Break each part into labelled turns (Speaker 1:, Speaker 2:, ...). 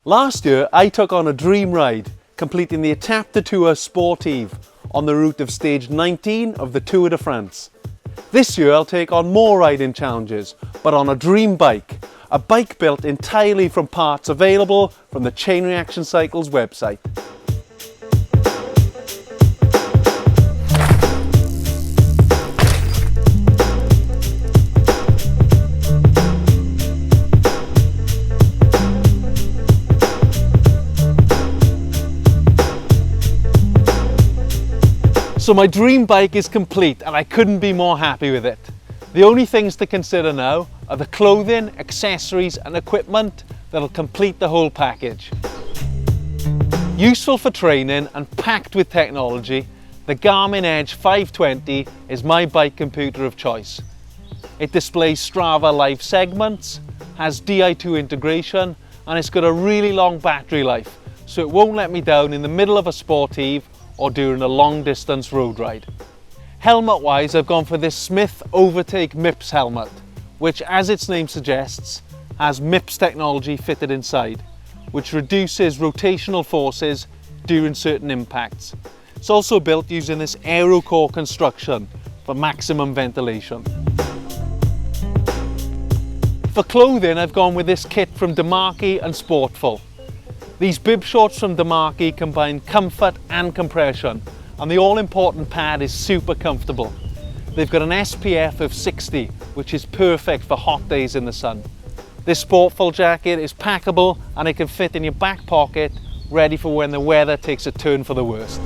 Speaker 1: Last year, I took on a dream ride, completing the Chapter Tour Sportive on the route of stage 19 of the Tour de France. This year, I'll take on more riding challenges, but on a dream bike, a bike built entirely from parts available from the Chain Reaction Cycles website. So my dream bike is complete and I couldn't be more happy with it. The only things to consider now are the clothing, accessories and equipment that'll complete the whole package. Useful for training and packed with technology, the Garmin Edge 520 is my bike computer of choice. It displays Strava live segments, has Di2 integration and it's got a really long battery life, so it won't let me down in the middle of a Sportive or during a long distance road ride. Helmet wise, I've gone for this Smith Overtake MIPS helmet, which as its name suggests, has MIPS technology fitted inside, which reduces rotational forces during certain impacts. It's also built using this AeroCore construction for maximum ventilation. For clothing, I've gone with this kit from Demarchi and Sportful. These bib shorts from Demarchi combine comfort and compression, and the all-important pad is super comfortable. They've got an SPF of 60, which is perfect for hot days in the sun. This Sportful jacket is packable and it can fit in your back pocket, ready for when the weather takes a turn for the worst.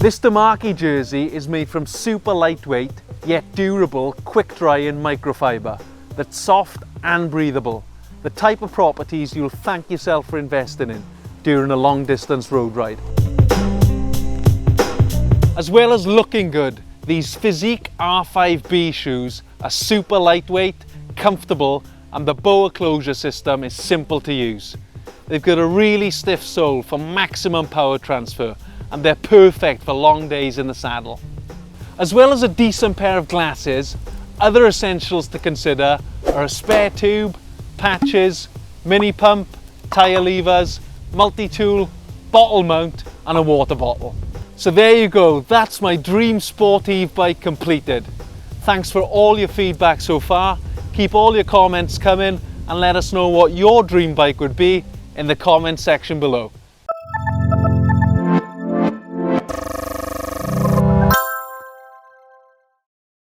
Speaker 1: This Demarchi jersey is made from super lightweight, yet durable, quick-drying microfiber that's soft and breathable, the type of properties you'll thank yourself for investing in during a long distance road ride. As well as looking good, these Physique R5B shoes are super lightweight, comfortable, and the boa closure system is simple to use. They've got a really stiff sole for maximum power transfer, and they're perfect for long days in the saddle. As well as a decent pair of glasses, other essentials to consider are a spare tube, patches, mini pump, tyre levers, multi-tool, bottle mount and a water bottle. So there you go, that's my dream Sportive bike completed. Thanks for all your feedback so far. Keep all your comments coming and let us know what your dream bike would be in the comment section below.